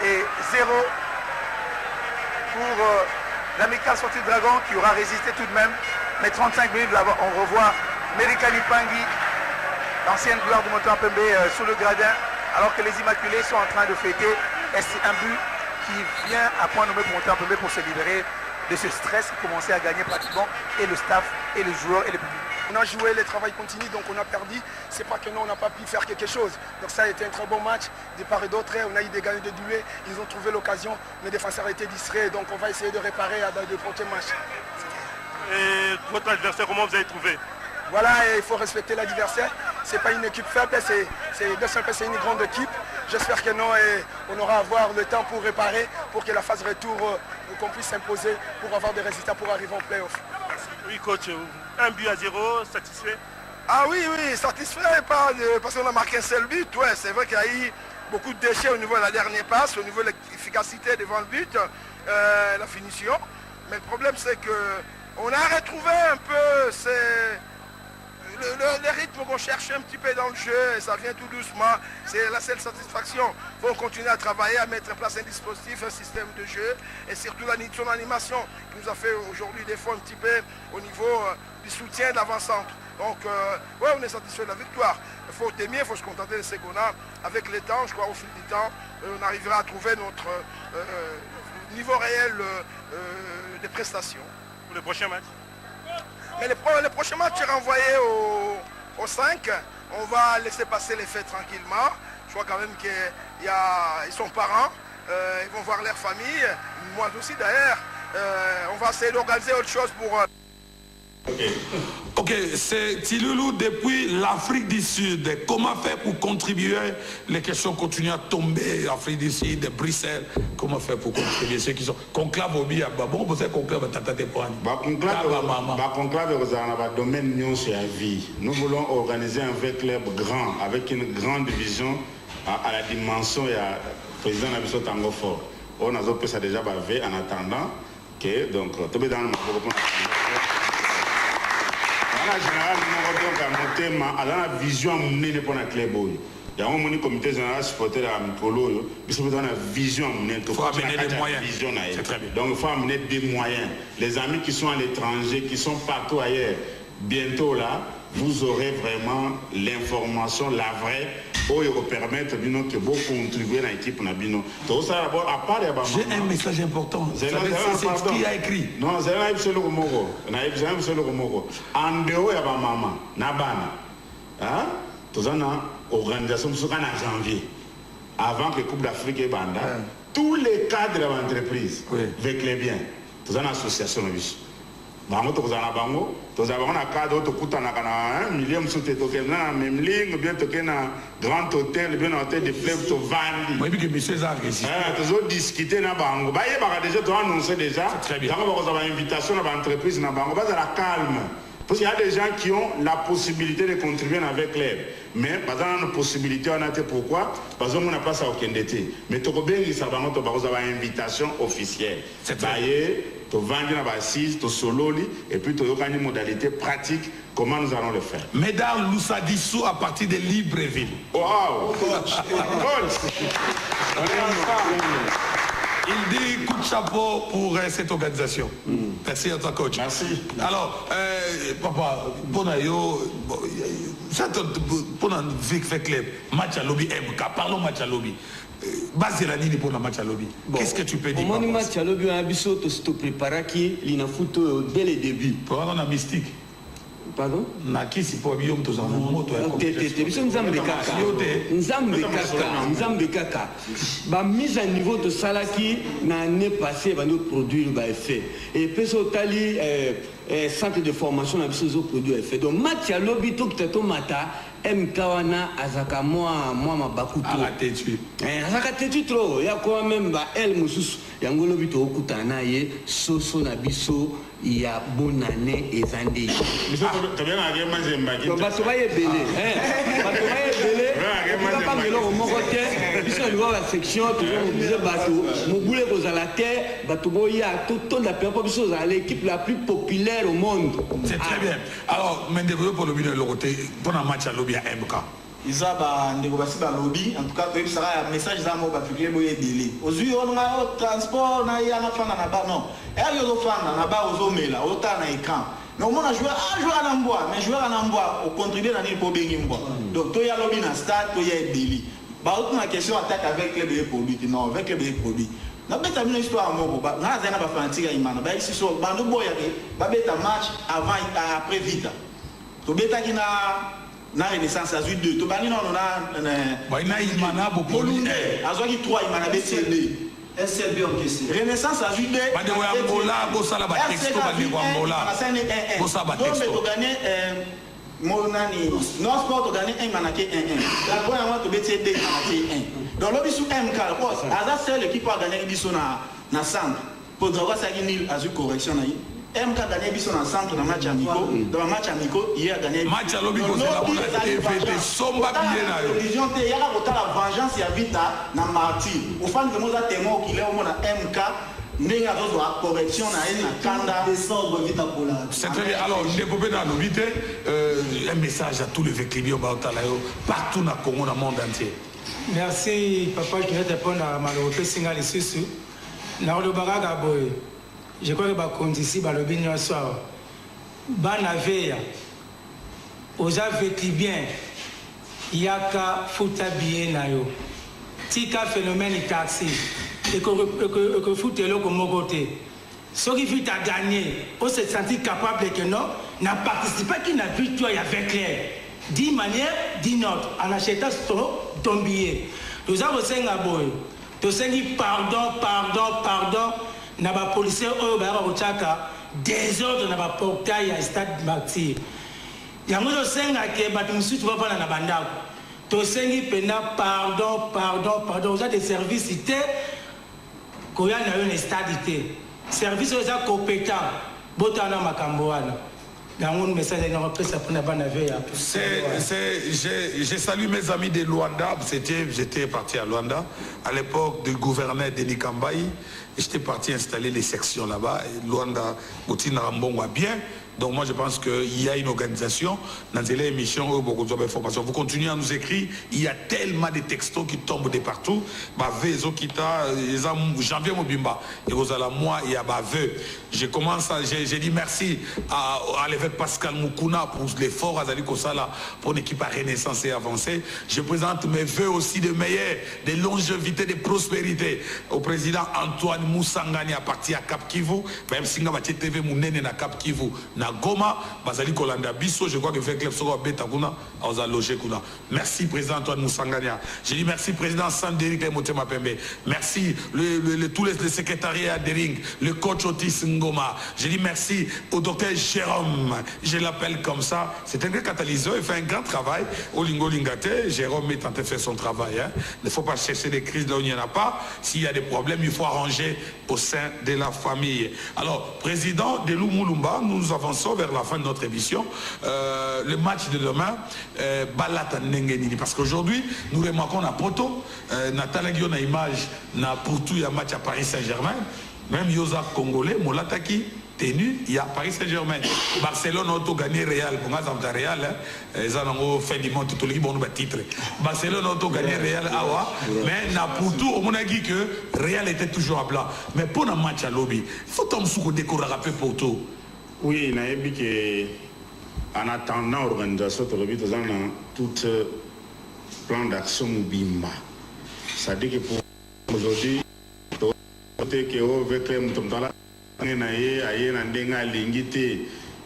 et 0 pour l'Amical Sportif Dragon qui aura résisté tout de même. Mais 35 minutes, on revoit Merikani Pangui, l'ancienne gloire de Motema Pembe, sous le gradin, alors que les Immaculés sont en train de fêter. Et c'est un but qui vient à point nommé pour Motema Pembe pour se libérer de ce stress qui commençait à gagner pratiquement, et le staff, et les joueurs, et le public. On a joué, le travail continue, donc on a perdu. C'est pas que nous, on n'a pas pu faire quelque chose. Donc ça a été un très bon match, de part et d'autre. On a eu des gagnants de duel, ils ont trouvé l'occasion. Les défenseurs étaient distraits, donc on va essayer de réparer dans les prochains matchs. Et votre adversaire, comment vous avez trouvé? Voilà, il faut respecter l'adversaire. C'est pas une équipe faible, c'est une grande équipe. J'espère que nous, on aura à avoir le temps pour réparer, pour que la phase retour, qu'on puisse s'imposer, pour avoir des résultats, pour arriver en play-off. Oui, coach, 1 but à 0, satisfait? Ah oui, satisfait, parce qu'on a marqué un seul but. Ouais, c'est vrai qu'il y a eu beaucoup de déchets au niveau de la dernière passe, au niveau de l'efficacité devant le but, la finition. Mais le problème, c'est qu'on a retrouvé un peu le rythme qu'on cherche un petit peu dans le jeu, et ça vient tout doucement. C'est la seule satisfaction. Il faut continuer à travailler, à mettre en place un dispositif, un système de jeu, et surtout son animation qui nous a fait aujourd'hui des fois un petit peu au niveau du soutien de l'avant-centre. Donc, ouais, on est satisfait de la victoire. Il faut aimer, il faut se contenter de ce qu'on a. Avec le temps, je crois, au fil du temps, on arrivera à trouver notre niveau réel de prestations. Pour le prochain match? Mais le prochain match est renvoyé au 5. On va laisser passer les fêtes tranquillement. Je crois quand même qu'ils sont parents. Ils vont voir leur famille. Moi aussi d'ailleurs. On va essayer d'organiser autre chose pour... Ok, c'est Tiloulou depuis l'Afrique du Sud. Comment faire pour contribuer? Les questions continuent à tomber. Afrique du Sud, de Bruxelles. Comment faire pour contribuer? Ceux qui sont conclave au bien, bon, vous savez conclave tata de poigne. Conclave au domaine sur la vie. Nous voulons organiser un vrai club grand, avec une grande vision à la dimension et à président Nabiso Tango Fort. On a fait ça déjà bavé en attendant que donc tout dans le la général nous avons la vision menée pour la club. Il y a un comité général supporter à Mipolo, il faut amener la vision menée. Il faut amener des moyens. C'est très bien. Donc il faut amener des moyens. Les amis qui sont à l'étranger, qui sont partout ailleurs, bientôt là, vous aurez vraiment l'information, la vraie, pour permettre que vous contribuer à l'équipe. J'ai un message important. C'est ce qui a écrit. Non, c'est un seul mot. En dehors de ma maman, Nabana, tout ça, organisation en janvier, avant que la Coupe d'Afrique et Banda, tous les cadres de l'entreprise, avec les biens, tous en association. Bango to kozana bango to za bango na cadre to kutana kana 1 million soute to kena même ligne bien to kena grand hôtel bien hôtel de fleuve to vandi moi que monsieur ça résiste to zo discuter na bango ba ye ba déjà to annoncer déjà bango ba kozaba invitation na ba entreprise na bango ba za la calme parce qu'il y a des gens qui ont la possibilité de contribuer avec l'aide mais pas dans la possibilité on a été pourquoi parce qu'on n'a pas ça au Kendete mais to ko bengi sa bango to ba kozaba invitation officielle c'est ba ye to vendre na assise, to sololi, et puis to une modalité pratique, comment nous allons le faire. Médard Loussa-Dissou à partir de Libreville. Wow! Coach! On est ensemble. Il dit coup de chapeau pour cette organisation. Merci à toi, coach. Merci. Alors, papa, pour nous, Vic fait club, match à lobby MK, parlons match à lobby. Base de la ligne pour le match à lobby. Qu'est-ce que tu peux dire? Mon match à lobby, on a besoin de se préparer qui l'ina photo dès le début. Pour avoir un mystique. Pardon? Naki si pour bien tous en moto. Nzambe kaka. Ba mise à niveau de salaki l'année passée va nous produire ba effet. Et puis au tali centre de formation na biso produit effet. Donc match à lobby to kitato mata MK wana azaka moi mabakuto. Aratetu. Azaka tetu trop. Ya quoi même ba el mususu yango lobby to okutana ye soso na biso ya bonne année et zandi. Tu bien à Guéman Zembaki. Donc bato va belé. Bato va belé. Pas melo au mokote. Biso niveau la section toujours disait bato mobule ko za la terre bato boya tout la peuple biso za l'équipe la plus populaire au monde. C'est très bien. Alors mais développé pour le but de l'autre pour un match à lobby à MK. Isaba ndeko basi ba lobby en tout cas to sera message za mo ba publier boye délai. Ozui on a transport na ya na fana na ba non. Et yo zo fana na ba ozo mela ota na écran. Mais au moins joueur à Nambois, mais joueur à Nambois au contribuer dans l'île pour Bengimbois. Donc toi y a lobby na stade, toi y a délai. Bah autre la question attaque avec les produits non avec les produits. Na beta une histoire moko ba na zana ba fanatique imana ba ici so bando boya ke ba beta match avant après vita. To beta ki na renaissance azui 2 to bani non na ba ina imana bo poli azoi 3 imana BCD SLB encaissé renaissance azui 2 ba de Angola bo sala ba texto ba de Angola bo sala ba texto to gagner monani non sport to gagner 1 manake 1 la bonne avant to BCD manake 1 donc l'objet sous MK aza seul l'équipe a gagné biso na centre pour droit ça qui nil azui correction na MK a gagné biso na centre na match amico dans le match amico il a gagné match à lobby ko c'est la bonne TVT somba bien na yo vision te ya ko la vengeance ya vita na martyr au fan que moza témoin qu'il est au monde MK ndenge azozwa correction na ye na kanda décembre vita pola. C'est très bien. Alors développé dans nos vités un message à tous les véhicules partout dans le Congo, dans le monde entier. Merci papa, je vais te répondre à malheureux singa les sous. Na le baraga boy. Je crois que ba condisi ba le bien soir. Ba na veya. Aux aveti bien. Yaka futa bien na yo. Tika phénomène taxi. Et que foot est là comme mon côté. Ce qui fait à gagner, on s'est senti capable que non, n'a participé qui n'a victoire avec clair. D'une manière, d'une autre, en achetant ton billet. Nous avons cinq aboys. Nous avons pardon. N'a pas policier au Barra Ochaka, des autres n'a pas portail à stade martyr. Il y a un cinq à qui est battu, tu vas pas dans la bande. Nous avons pardon. Vous avez des services ici. Quand il y a un stade ici. Service aux compétents. Botana Makamboana. J'ai salué mes amis de Luanda. J'étais parti à Luanda à l'époque du gouverneur Denis Kambayi. J'étais parti installer les sections là-bas. Luanda, Boutine Rambon va bien. Donc moi je pense qu'il y a une organisation dans les émissions, beaucoup d'informations. Vous continuez à nous écrire, il y a tellement de textos qui tombent de partout. Janvier Mobimba, et vous allez moi, il y a j'ai dit merci à l'évêque avec Pascal Moukouna pour l'effort Azali Kosala pour une équipe à renaissance et avancée. Je présente mes voeux aussi de meilleurs, de longévité, de prospérité au président Antoine Moussangani à partir à Cap Kivu, même si on a TV Mounene na Cap Kivu, na Goma, Bazali Kolanda Bisso, je crois que fait club Soro Beta Kuna, a logé Kuna. Merci président Antoine Moussangani. Je dis merci président Sandéric Motema Pembe. Merci tous les secrétariats de ring, le coach Otis Ngoma. Je dis merci au docteur Jérôme, je l'appelle comme ça. C'est un grand catalyseur, il fait un grand travail. Olingo Lingate, Jérôme est en train de faire son travail. Hein. Il ne faut pas chercher des crises là où il n'y en a pas. S'il y a des problèmes, il faut arranger au sein de la famille. Alors, président de Lumulumba, nous avançons vers la fin de notre émission. Le match de demain, Balata Nengenini. Parce qu'aujourd'hui, nous remarquons à Poto, Natalagio na image, na Poutou, il y a match à Paris Saint-Germain. Même Yosa Congolais, Molataki, tenu, il y a Paris Saint-Germain. Barcelone a gagné Real. Pour moi, c'est Real. Ils ont fait du monde tout le monde titre. Barcelone a gagné Real. Mais Napoutou, on a dit que Real était toujours à blanc. Mais pour un match à lobby, il faut que décorer un peu pour tout. Oui, il y a que en attendant l'organisation, tout plan d'action Bimba. Ça dit que pour aujourd'hui,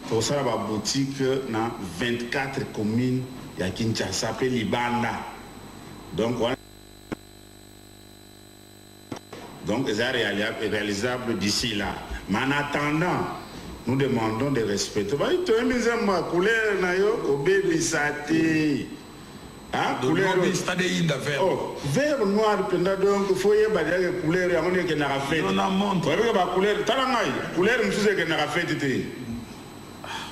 pour ça, la boutique dans 24 communes, il y a Kinshasa, appelé Libanda. Donc, c'est réalisable d'ici là. Mais en attendant, nous demandons de respecter. Hein? Couleur vert noir donc il faut y avoir couleur qui n'a pas fait. On a montré couleur talangai couleur monsieur qui n'a pas fait été.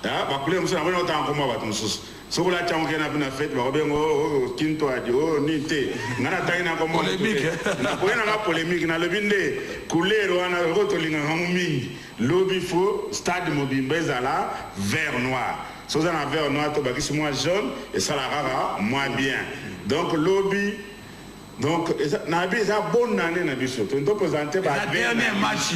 Ah ba couleur monsieur na autant comme ba tous. So la chango qui n'a pas fait ba bengo kinto adi oh nité. Ngana taina comme polémique. Na ko na polémique na le binde couleur wana rotolinga ngami lobby fo stade Mobimba là vert noir. Si vous avez un verre noir, c'est moins jaune et ça la rara moins bien. Donc lobby, donc Nabi c'est bonne année Nabi surtout. Tu dois présenter par dernier match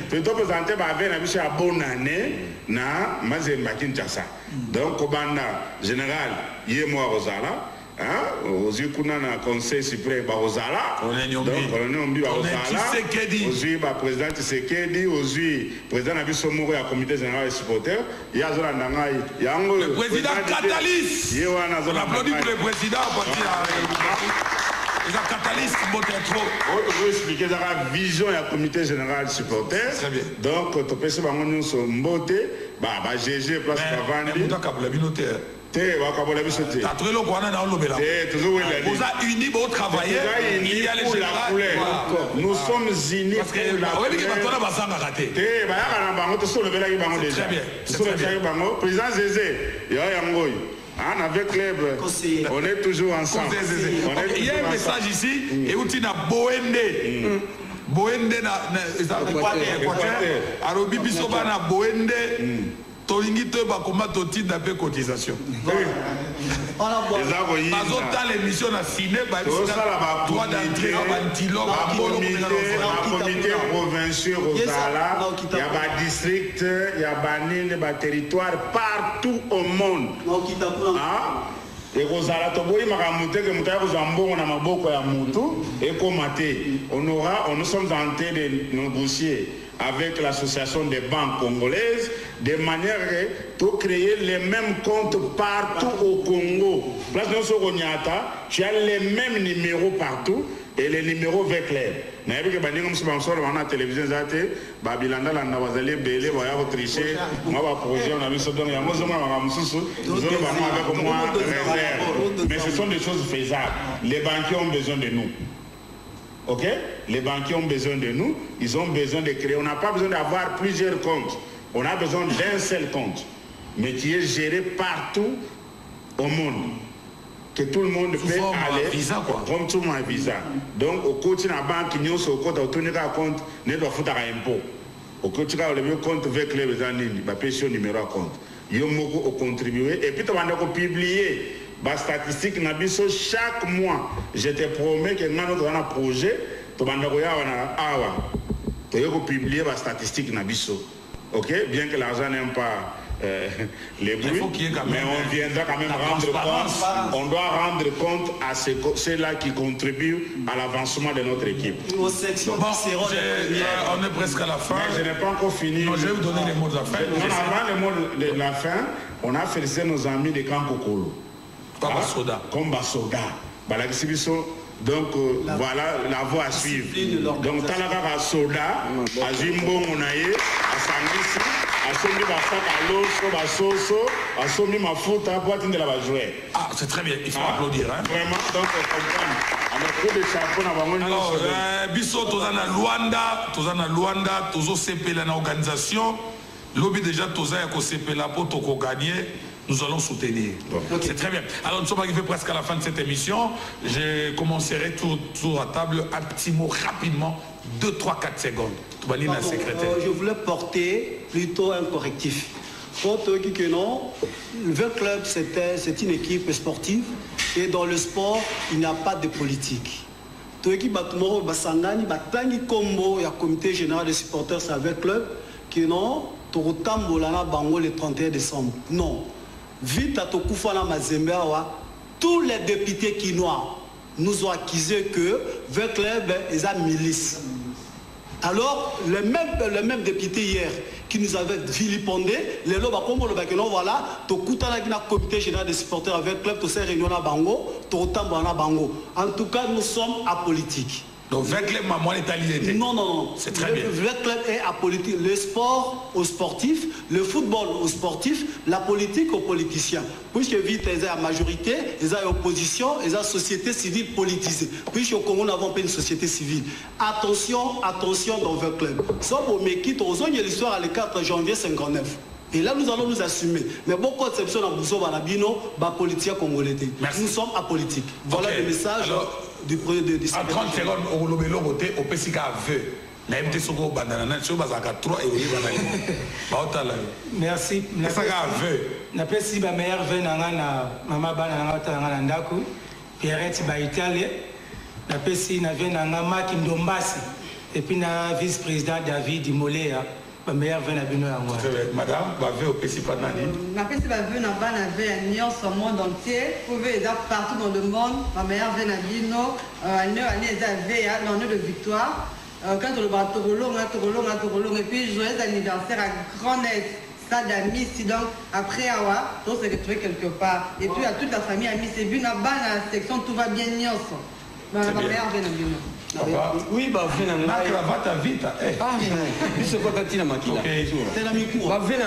tu dois présenter par Nabi c'est bonne année na Mazemba Kinshasa. Donc Kobanda général Yemo Rosala. Aux yeux qu'on a un conseil suprême Barosala, donc on est ombi Barosala, aux yeux président Tshisekedi, aux yeux président Nabisomoro et comité général des supporters, il y a le président Catalyst. On applaudit pour le président il y a Catalyst qui trop. Je vais expliquer la vision et la comité général des supporters. Donc, tu peux se faire son beauté, GG place Bavandi. T'as trouvé le Kouana dans l'Obéla. Vous avez unis pour travailler. Il y a les couleurs. Nous sommes unis pour la couleur. Très bien. Président Zézé, avec club, on est toujours ensemble. Il y a un message ici, et où tu as Boende. Boende, alors Bibisoba na Boende. Toringite ba combattre au titre d'appel cotisation. L'émission na ciné droit d'entrée comité provincial Rosala, il y a des districts, il y a des territoires partout au monde. Et Rosala Toboyi Maramoute que Moutaï Rosambo on a maboko ya Moutou et Komate. Nous sommes en train de négocier avec l'association des banques congolaises, de manière à créer les mêmes comptes partout au Congo. Place de tu as les mêmes numéros partout et les numéros vont clairs. Je sais que dans la télévision, Babilanda, la Nawazali, Bélé, va y tricher. Moi, je projet, on a vu ce don. Il y a avec moi réserve. Mais ce sont des choses faisables. Les banquiers ont besoin de nous. Ok? Les banquiers ont besoin de nous, ils ont besoin de créer. On n'a pas besoin d'avoir plusieurs comptes. On a besoin d'un seul compte, mais qui est géré partout au monde. Que tout le monde peut aller visa, comme tout le monde a visa. Donc, au côté de la banque, nous sommes au compte, compte, nous devons faire un impôt. Au côté de le compte avec les années, la pension numéro à compte. Nous avons contribué et puis nous avons publié. Les statistiques, chaque mois, je te promets que nous avons un projet, nous avons publié les statistiques. Ok? Bien que l'argent n'est pas les bruits, mais on viendra quand même rendre compte, on doit rendre compte à ceux-là qui contribuent à l'avancement de notre équipe. Bon, on est presque à la fin. Mais je n'ai pas encore fini. Non, je vais vous donner les mots de la fin. Avant les mots de la fin, on a félicité nos amis de Kankokolo. Comme Basoda. Donc voilà la voie à suivre. Donc Talaka Soda, à Zimbo Monaye, à Sangisi, à Somi Bafaka Loso, Basoso, à Somi Mafuta, boîte de la jouer. Ah, c'est très bien, il faut applaudir. Hein? Vraiment, donc on a de chapeau. Alors, Bisso, Tozana Luanda, Tozo CP, l'organisation, lobby déjà Toza Yako CP, la pour Toko gagner. Nous allons soutenir. Okay. C'est très bien. Alors nous sommes arrivés presque à la fin de cette émission. Je commencerai tour à table. Un petit mot rapidement, 2, 3, 4 secondes. La secrétaire. Je voulais porter plutôt un correctif. Pour eux qui non, le club c'est une équipe sportive et dans le sport il n'y a pas de politique. Tout équipe Batumoro Basangani, Batani Kombo, il y a comité général des supporters avec club qui non, Torutambolana Bango le 31 décembre. Non. Vite à Tokufana Mazembeawa, tous les députés quinois nous ont accusé que le club est un milice. Alors, le même député hier qui nous avait vilipendé, les lobes comme le bakeno voilà, Tokutana qui a comité général des supporters avec le club, tout ça réunion à Bango, Torotambana Bango. En tout cas, nous sommes apolitiques. Donc, le club m'a moins l'étalité. Non. C'est très bien. Le club est apolitique. Le sport aux sportifs, le football aux sportifs, la politique aux politiciens. Puisque vite, ils ont la majorité, ils ont l'opposition, ils ont la société civile politisée. Puisque au Congo, nous n'avons pas une société civile. Attention dans le club. Sauf au Mekito, aux il y a l'histoire le 4 janvier 59. Et là, nous allons nous assumer. Mais beaucoup de conceptions dans Bousso Banabino, politique congolais. Nous sommes apolitiques. Voilà le message. Alors, du en 30 secondes, on va le voter au PCK veut. Merci. Merci ba meilleur venanga na mama bana na otanga na ndaku Pierrette ba Italie. Na pesi na venanga Maki Ndombasi et puis na vice-président David Molea. Meilleur vin à Bino à moi. Madame, va au PC Panani. Ma PC va venir à Nyon sur le monde entier. Vous pouvez être partout dans le monde. Ma meilleure vin à Bino, année dans de victoire. Quand on le bat Torolong, et puis joyeux anniversaire à Grand-Est, Stade Amis, donc après Awa, on s'est retrouvé quelque part. Et puis à toute la famille Amis, c'est vu dans la section, tout va bien Nyon. Ma meilleure vin à Bino. Oui, bah venez la cravate à vite. Ah, c'est quoi quand il a maquillé? Bah venez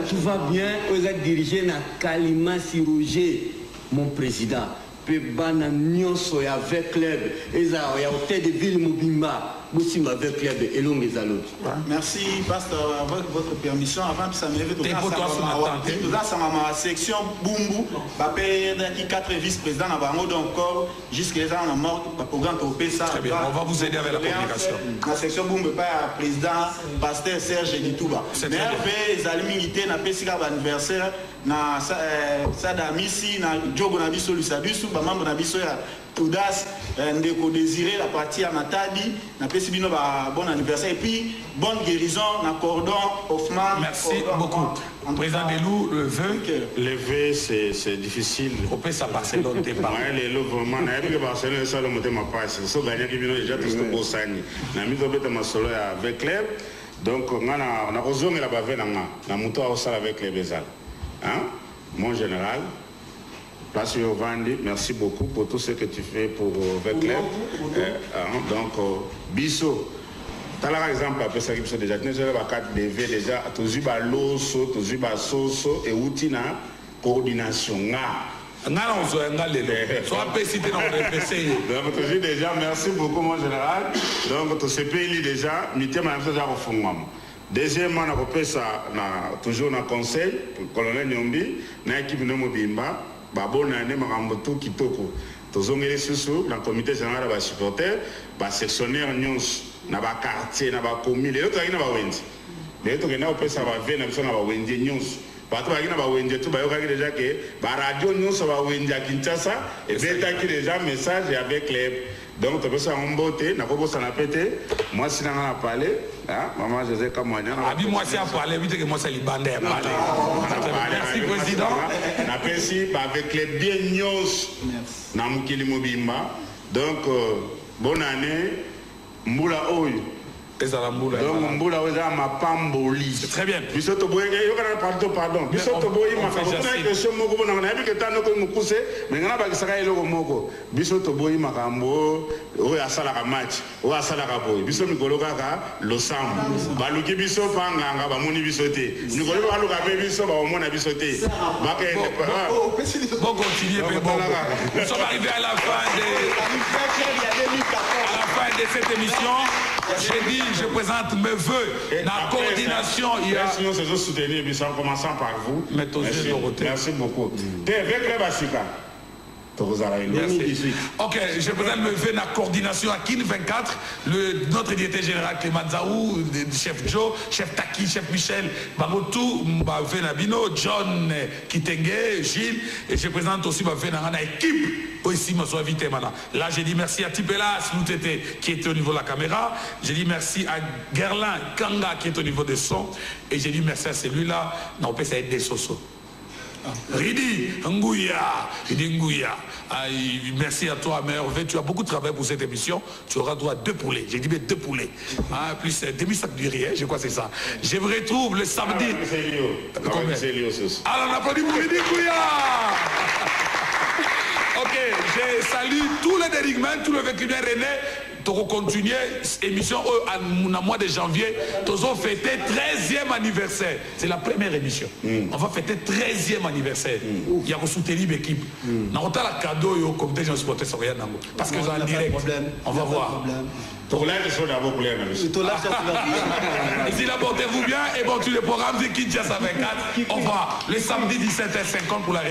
tout va bien. Vous êtes dirigé na Kalima Siroger, mon président. Pebana Nyonso avec club. Ils ont hôtel de ville Mobimba. Moussim avec club et l'homme les allots. Merci, pasteur, avec votre permission. Avant que ça m'évite, dans ma section Bumbu, il y a 4 vice-présidents à Bango, donc jusqu'à là, on a mort, le programme au ça. Très bien, on va vous aider avec la communication. La section Bumbu, pas président, pasteur Serge Ditouba. Mais les aliminités, na pesika anniversaire, na Sadamisi, na Djogo Nabiso Lusabisu, membre Nabiso ya Toudas, Ndeko Désiré, la partie à Matadi, na pesibino bon anniversaire et puis bonne guérison, na Cordon, Hoffman. Merci beaucoup. Président Delou, le vœu. Le vœu, c'est difficile. Au pays, ça passe dans tes parents. Le vœu, vraiment, na que Barcelone, ça le monter ma passe. Ça gagne qui vient déjà tout ce beau sani. Na mis au bête ma solo avec club. Donc on a besoin de la bave na moto au salle avec les Bézal. Hein? Mon général. Place Yovandi, merci beaucoup pour tout ce que tu fais pour Vecleb. Donc, Bisso, tu as l'exemple, après ça, qui déjà, tu as 4 DV déjà, tu as l'osso, tu as soso, et où tu as coordination. Déjà, merci beaucoup, mon général. Donc, tu sais déjà, nous sommes deuxièmement, on a toujours un conseil, le colonel Nyombi, dans l'équipe de Mobimba. Babona ne makamboto kitoko tozongeli susu na comité général ba supporter ba sectionnaire nyons na ba quartier na ba commune lelo to na ba wendi lelo to kena opesa ba vena biso na ba wendi nyons bato ba kina ba wendi to ba yoka déjà que ba radio nyons ba wendi à Kinshasa et beta ki déjà message avec les Donc, tu peux ça en beauté, n'a pas ça n'a pété. Moi, si on a parlé, maman, je sais comment on a. Moi, c'est à parler, vite que moi, c'est les bandits à parler. Merci, président. On a ici avec les bien news dans Mukili Mobimba. Donc, bonne année, Mboula Oy. Donc, Mboula Oy, ma pamboli. C'est très bien. Bisoto Boy, pardon. Bisoto Boy, ma femme, on a une question, on a vu que tu as nous poussé, mais on a pas que ça aille le moko. Bisoto Boy, ma cambo, ou à Salaka match, ou à Salaka Boy. Bisoto Mikoloka, le Sam. Baluki Biso Panga, Bamoni Bisoté. Nous voulons voir le Biso, Bamona Bisoté. Bon, continuez, nous sommes arrivés à la fin de cette émission. J'ai dit, je présente mes voeux. La coordination, il y a... Sinon, c'est de soutenir, en commençant par vous. Merci beaucoup. Merci. Ok, je présente mes vœux la coordination à KIN 24, notre directeur général Clément Zaou, chef Joe, chef Taki, chef Michel, Bamotou, Mbavé Nabino, John Kitenge, Gilles, et je présente aussi ma équipe. Aussi, je suis invité maintenant. Là, j'ai dit merci à Tipelas, qui était au niveau de la caméra. J'ai dit merci à Gerlin Kanga, qui est au niveau des sons. Et j'ai dit merci à celui-là. Non, on peut ça être des sosos. Ridi, Ngouya, merci à toi, Merveille. Tu as beaucoup travaillé pour cette émission. Tu auras droit à 2 poulets. J'ai dit 2 poulets. Plus demi-sac du riz, je crois que c'est ça. Je vous retrouve le samedi. Alors, on applaudit pour Ridi Ngouya. Ok, je salue tous les dérigments, tous les véhicules René. Pour continuer émission au mois de janvier, nous avons fêté 13e anniversaire. C'est la première émission. On va fêter 13e anniversaire. Il y a soutenir l'équipe. On a un cadeau au comité de sportif parce que c'est en direct. On va voir. Pour l'aide, c'est d'abord pour l'aide. Ici, là, portez-vous bien et bon, tu le programme de Kinshasa 24. On va le samedi 17h50 pour la